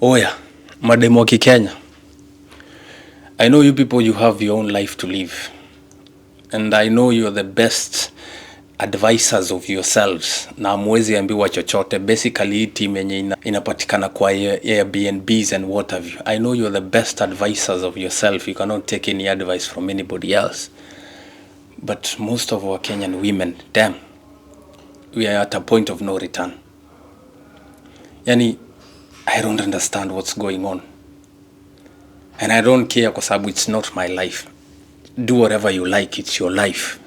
Oh yeah, mademo wa Kenya. I know you people, you have your own life to live. And I know you're the best advisors of yourselves. Na hamwezi ambiwa chochote. Basically, team yenye inapatikana kwa Airbnbs and what have you. I know you're the best advisors of yourself. You cannot take any advice from anybody else. But most of our Kenyan women, damn, we are at a point of no return. Yani, I don't understand what's going on. And I don't care kwa sababu it's not my life. Do whatever you like, it's your life.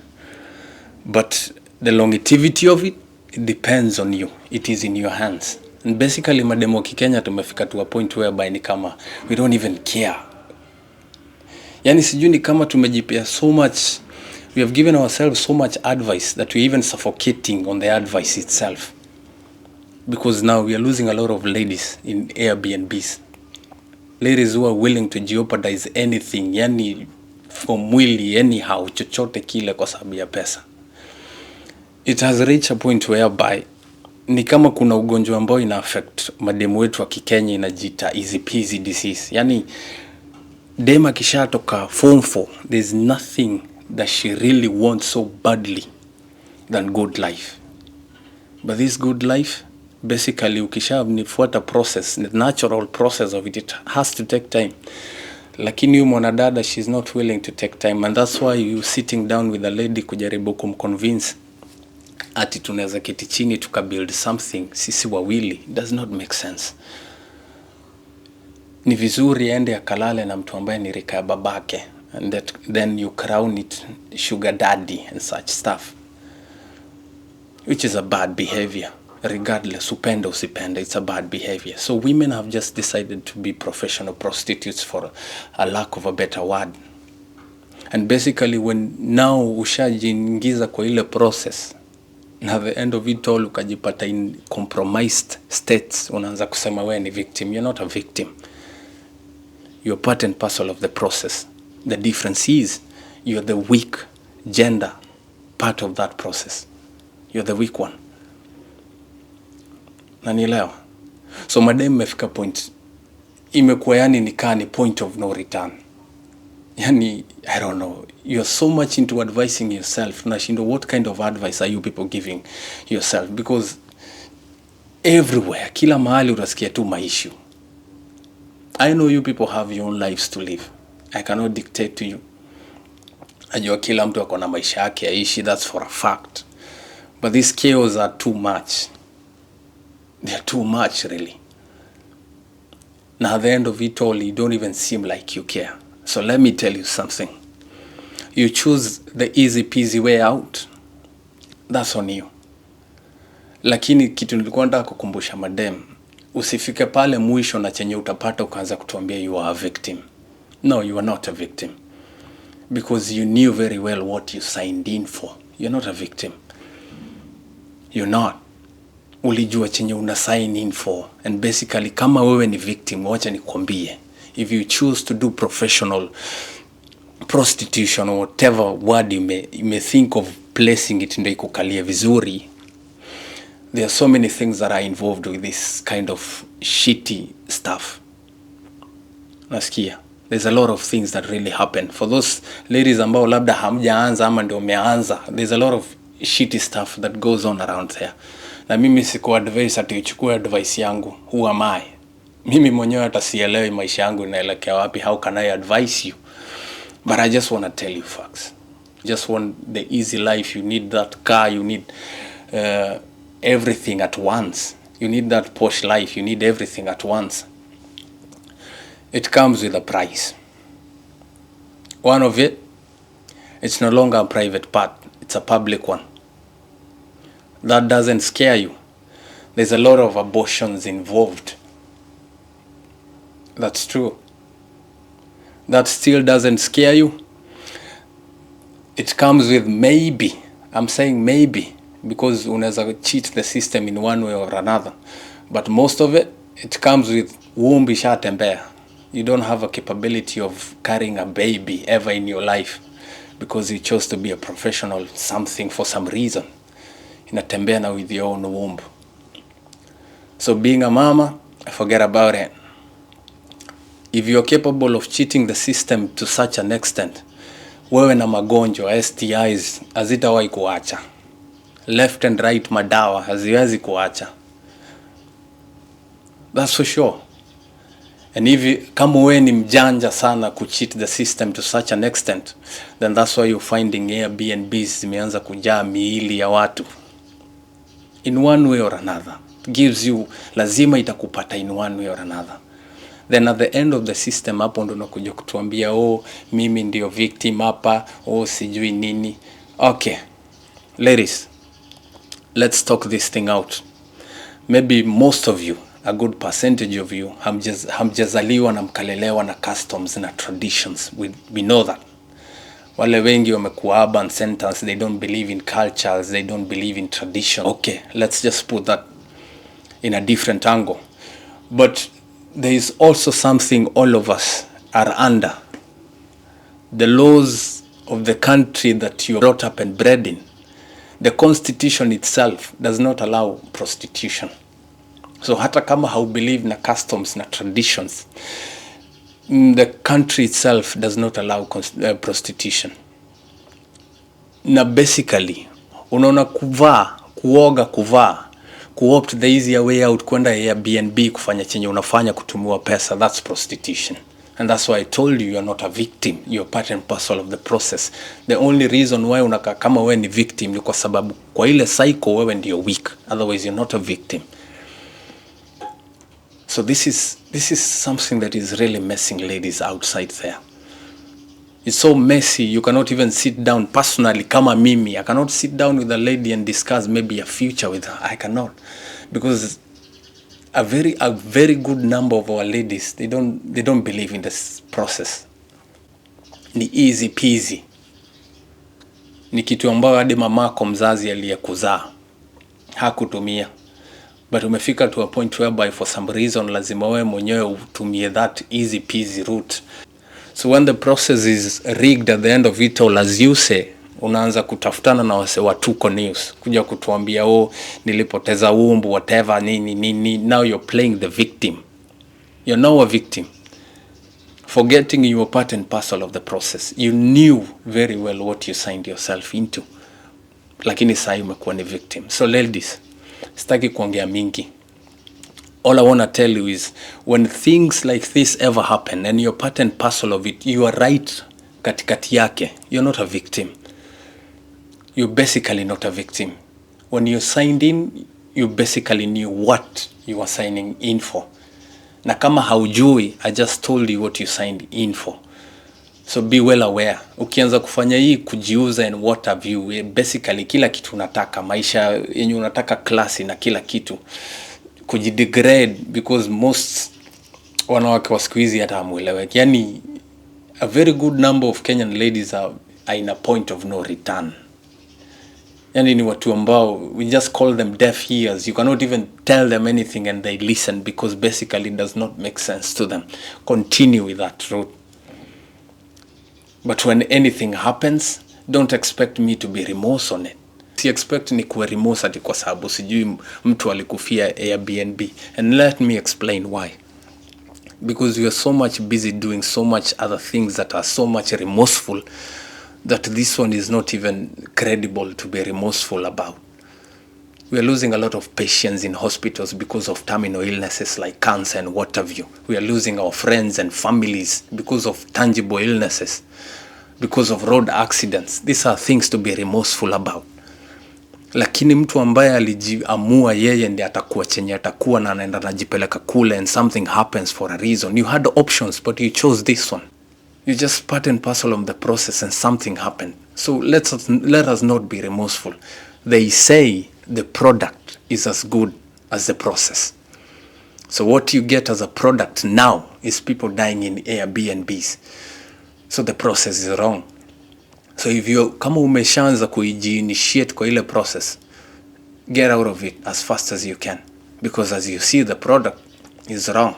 But the longevity of it, it depends on you. It is in your hands. And basically, mademo Kenya tumefika to a point whereby ni kama we don't even care. Yani sijui ni kama tumejipea so much, we have given ourselves so much advice that we're even suffocating on the advice itself. Because now we are losing a lot of ladies in Airbnbs. Ladies who are willing to jeopardize anything, yani for mwili, anyhow, chochote kile kwa sababu ya pesa. It has reached a point whereby ni kama kuna ugonjwa ambao ina affect mademu wetu wa Kikenya, inajiita easy peasy disease. Yani dema kishatoka form 4, there's nothing that she really wants so badly than good life. But this good life, basically ukishanifuata process, the natural process of it, it has to take time. Lakini huyu mwanadada, she's not willing to take time, and that's why you sitting down with a lady kujaribu kumconvince ati tunaweza keti chini tukabuild something sisi wawili, it does not make sense. Ni vizuri ende akalale na mtu ambaye ni rika ya babake, and then you crown it sugar daddy and such stuff, which is a bad behavior. Regardless, upende usipende, it's a bad behavior. So women have just decided to be professional prostitutes, for a lack of a better word. And basically, when now ushajiingiza kwa ile process, na the end of it all ukajipata in compromised states, unaanza kusema wewe ni victim. You're not a victim. You're part and parcel of the process. The difference is you're the weak gender part of that process. You're the weak one. Nanielewa. So madem mefika point, imekuwa yani nikaa ni point of no return. Yani, I don't know, you're so much into advising yourself. Nashindo, what kind of advice are you people giving yourself? Because everywhere, kila mahali utasikia tu maishu. I know you people have your own lives to live. I cannot dictate to you. Ajua kila mtu akona maisha yake aishi, that's for a fact. But these chaos are too much. They're too much, really. Now, at the end of it all, you don't even seem like you care. So let me tell you something. You choose the easy peasy way out, that's on you. Lakini kitu nilikuwa nataka kukumbusha madem, usifike pale mwisho na chenye utapata ukaanza kutuambia you are a victim. No, you are not a victim. Because you knew very well what you signed in for. You're not a victim. You're not. Ulijua chenye una sign in for. And basically, kama wewe ni victim, wacha nikwambie, if you choose to do professional prostitution or whatever word you may think of placing it, ndio ikukalie vizuri, there are so many things that are involved with this kind of shitty stuff. Nasikia, there's a lot of things that really happen. For those ladies ambao labda hamjaanza ama ndio umeanza, there's a lot of shitty stuff that goes on around there. Na mimi siku advice ati uchukue advice yangu. Who am I? Mimi mwenyewe hata sielewi maisha yangu inaelekea wapi. How can I advise you? But I just want to tell you facts. Just want the easy life. You need that car. You need everything at once. You need that posh life. You need everything at once. It comes with a price. One of it, it's no longer a private part. It's a public one. That doesn't scare you. There's a lot of abortions involved. That's true. That still doesn't scare you. It comes with maybe. I'm saying maybe, because unaweza cheat the system in one way or another. But most of it, it comes with womb ishatembea. You don't have a capability of carrying a baby ever in your life because you chose to be a professional something for some reason. Inatembea na with your own womb. So being a mama, forget about it. If you're capable of cheating the system to such an extent, wewe na magonjwa STIs hazitawahi kuacha. Left and right madawa haziwezi kuacha. That's for sure. And if kama wewe ni mjanja sana kucheat the system to such an extent, then that's why you're finding Airbnbs zimeanza kujaa miili ya watu. In one way or another. It gives you, lazima itakupata in one way or another. Then at the end of the system, hapo ndo unakuja kutuambia mimi ndio victim hapa, sijui nini. Okay, ladies, let's talk this thing out. Maybe most of you, a good percentage of you, hamjazaliwa na mkalelewa na customs na traditions. We know that. Wale wengi wamekuwa urban centers, they don't believe in cultures, they don't believe in tradition. Okay, let's just put that in a different angle. But there is also something all of us are under. The laws of the country that you brought up and bred in. The constitution itself does not allow prostitution. So hata kama how believe na customs na traditions, the country itself does not allow prostitution. Na basically, unaona kuopt the easier way out, kwenda Airbnb kufanya chenye unafanya kutumiwa pesa, that's prostitution. And that's why I told you are not a victim, you're part and parcel of the process. The only reason why unakaa kama wewe ni victim ni kwa sababu kwa ile cycle wewe ndio weak, otherwise you're not a victim. So this is something that is really messing ladies outside there. It's so messy, you cannot even sit down personally. Kama mimi, I cannot sit down with a lady and discuss maybe a future with her. I cannot, because a very good number of our ladies, they don't believe in this process. Ni easy peasy. Ni kitu ambayo hadi mamako mzazi aliyekuzaa hakutumia. But umefika to a point whereby for some reason lazima wewe mwenyewe utumie that easy peasy route. So when the process is rigged at the end of it all, as you say, unaanza kutafutana na wase watuko news, kuja kutuambia nilipoteza umbu, whatever, nini. Now you're playing the victim. You're now a victim. Forgetting you were part and parcel of the process. You knew very well what you signed yourself into. Lakini sasa umekuwa ni victim. So ladies, sitaki kuongea mingi. All I want to tell you is, when things like this ever happen and you're part and parcel of it, you are right katikati yake. You're not a victim. You're basically not a victim. When you signed in, you basically knew what you were signing in for. Na kama haujui, I just told you what you signed in for. So be well aware. Ukianza kufanya hii kujiuza and what have you, basically kila kitu unataka, maisha yenye unataka, klasi na kila kitu, kujidegrade, because most wanawake wa siku hizi hata hamueleweki. Yani a very good number of Kenyan ladies are in a point of no return. Yani ni watu ambao we just call them deaf ears. You cannot even tell them anything and they listen, because basically it does not make sense to them. Continue with that route. But when anything happens, don't expect me to be remorse on it. Si expect ni kuwa remorse ati kwa sababu sijui mtu alikufia Airbnb. And let me explain why. Because we are so much busy doing so much other things that are so much remorseful, that this one is not even credible to be remorseful about. We are losing a lot of patients in hospitals because of terminal illnesses like cancer and what have you. We are losing our friends and families because of tangible illnesses, because of road accidents. These are things to be remorseful about. Lakini mtu ambaye alijiamua yeye ndiye atakuwa chenye atakuwa na anaenda najipeleka kule, and something happens for a reason. You had options, but you chose this one. You just part and parcel of the process and something happened. So let us not be remorseful. They say the product is as good as the process. So what you get as a product now is people dying in Airbnbs. So the process is wrong. So if you kama umeshaanza kuinitiate kwa ile process, get out of it as fast as you can, because as you see the product is wrong.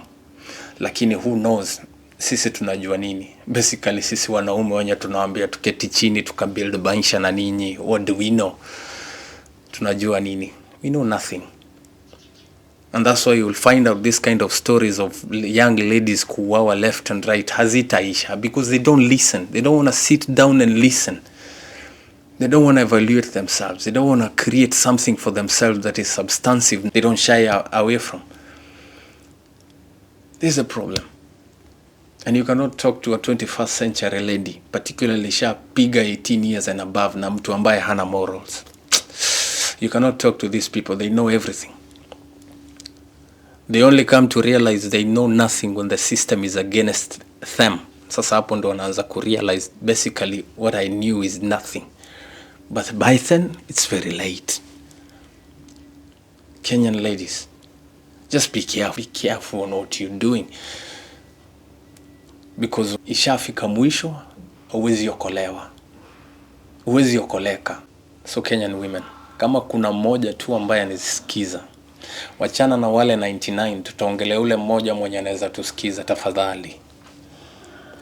Lakini who knows, sisi tunajua nini? Basically sisi wanaume wenye tunawaambia tuketi chini tukabuild maisha na ninyi, what do we know? Tunajua nini? We know nothing. And that's why you'll find out this kind of stories of young ladies kuuawa left and right hazitaisha, because they don't listen. They don't want to sit down and listen. They don't want to evaluate themselves. They don't want to create something for themselves that is substantive. They don't shy away from. This is a problem. And you cannot talk to a 21st century lady, particularly piga 18 years and above, na mtu ambaye hana morals. You cannot talk to these people. They know everything. They only come to realize they know nothing when the system is against them. Sasa hapo ndo wanaanza kurealize basically what I knew is nothing. But by then, it's very late. Kenyan ladies, just be careful. Be careful on what you're doing. Because ishafika mwisho, huwezi okolewa. Huwezi okoleka. So Kenyan women, kama kuna mmoja tu ambaye anisikiza, wachana na wale 99, tutaongelea ule mmoja mwenye anaweza tusikiza tafadhali.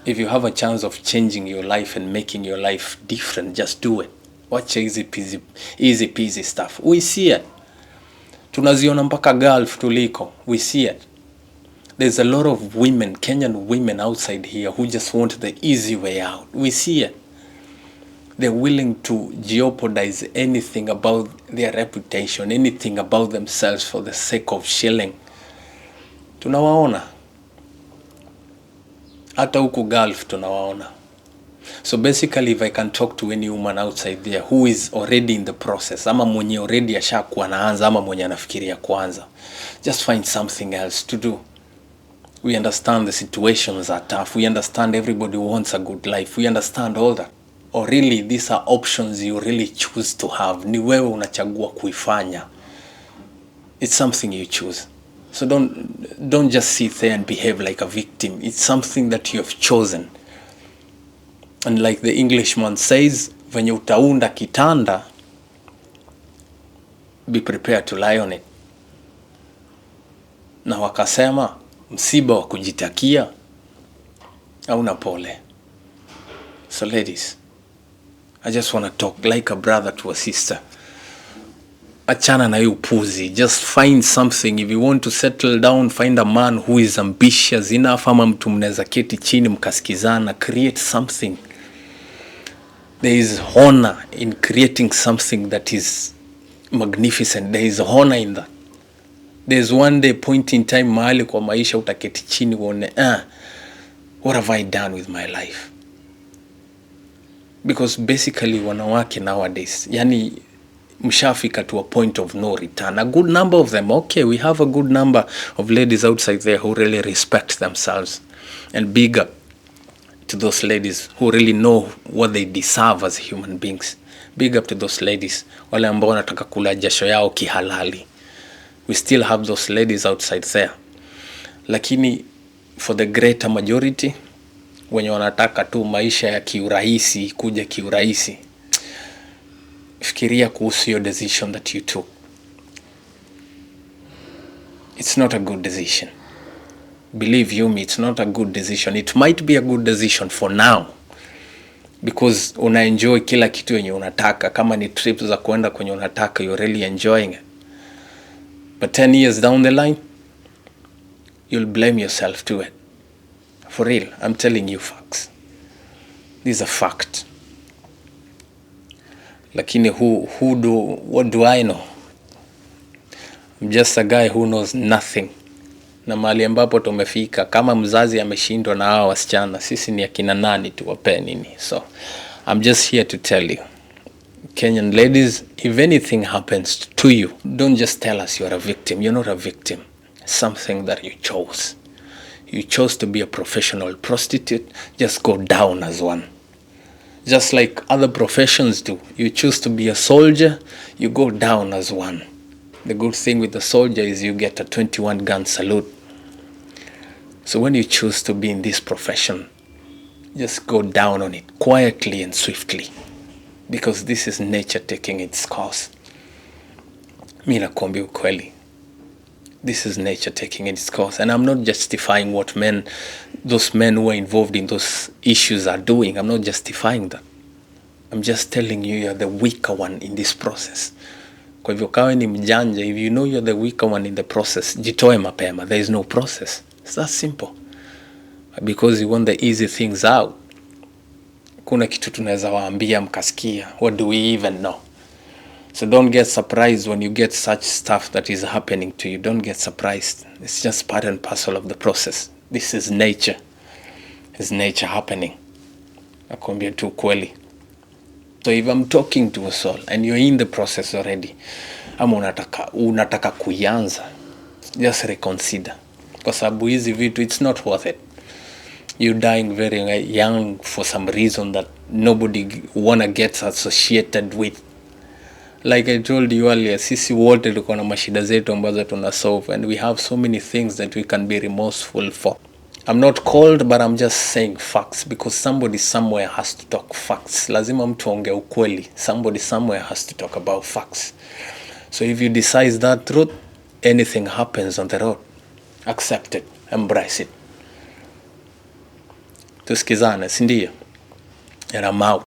If you have a chance of changing your life and making your life different, just do it. Watch easy peasy stuff. We see it. Tunaziona mpaka Gulf tuliko. We see it. There's a lot of women, Kenyan women outside here who just want the easy way out. We see it. They're willing to jeopardize anything about their reputation, anything about themselves for the sake of shilling. Tunawaona. Hata huku Gulf tunawaona. So basically, if I can talk to any woman outside there who is already in the process, ama mwenye already ashakuwa naanza, ama mwenye anafikiria kuanza, just find something else to do. We understand the situations are tough. We understand everybody wants a good life. We understand all that. Or really, these are options you really choose to have. Ni wewe unachagua kuifanya. It's something you choose. So don't just sit there and behave like a victim. It's something that you have chosen. And like the Englishman says, venye utaunda kitanda, be prepared to lie on it. Na wakasema, msiba wa kujitakia, hauna pole. So ladies, I just want to talk like a brother to a sister. Achana na hiyo upuzi. Just find something. If you want to settle down, find a man who is ambitious enough, ama mtu mnaweza keti chini mkasikizana. Create something. There is honor in creating something that is magnificent. There is honor in that. There is one day point in time mahali kwa maisha utaketi chini uone, what have I done with my life? Because basically wanawake nowadays, yani mshafika to a point of no return. A good number of them, okay, we have a good number of ladies outside there who really respect themselves, and big up to those ladies who really know what they deserve as human beings. Big up to those ladies wale ambao wanataka kula jasho yao kihalali. We still have those ladies outside there. Lakini for the greater majority, wenye wanataka tu maisha ya kiurahisi, kuja kiurahisi, fikiria kuhusu your decision that you took. It's not a good decision. Believe you me, it's not a good decision. It might be a good decision for now, because unaenjoy kila kitu yenye unataka. Kama ni trips za kuenda kwenye unataka, you're really enjoying it. But 10 years down the line, you'll blame yourself to it. For real, I'm telling you facts. This is a fact. Lakini what do I know? I'm just a guy who knows nothing. Na mahali ambapo tumefika, kama mzazi ameshindwa na hao wasichana, sisi ni akina nani tuwape nini? So I'm just here to tell you, Kenyan ladies, if anything happens to you, don't just tell us you're a victim. You're not a victim. It's something that you chose. You chose to be a professional prostitute. Just go down as one. Just like other professions do. You choose to be a soldier, you go down as one. The good thing with the soldier is you get a 21 gun salute. So when you choose to be in this profession, just go down on it quietly and swiftly, because this is nature taking its course. Mimi nakwambia ukweli. This is nature taking its course. And I'm not justifying what those men who are involved in those issues are doing. I'm not justifying that. I'm just telling you, you're the weaker one in this process. Kwa hivyo kawe ni mjanja, if you know you're the weaker one in the process, jitoe mapema. There is no process. It's that simple. Because you want the easy things out. Kuna kitu tunaweza waambia mkasikia. What do we even know? So don't get surprised when you get such stuff that is happening to you. Don't get surprised. It's just part and parcel of the process. This is nature. It's nature happening. Nakwambia tu kweli. So if I'm talking to a soul and you're in the process already, ama unataka kuianza, just reconsider. Kwa sababu hizi vitu, it's not worth it. You're dying very young for some reason that nobody wanna get associated with. Like I told you earlier, sisi wote tuko na mashida zetu ambazo tuna solve, and we have so many things that we can be remorseful for. I'm not cold, but I'm just saying facts, because somebody somewhere has to talk facts. Lazima mtu ongee ukweli. Somebody somewhere has to talk about facts. So if you decide that truth, anything happens on the road, accept it, embrace it. Tusikizane, sindio? And I'm out.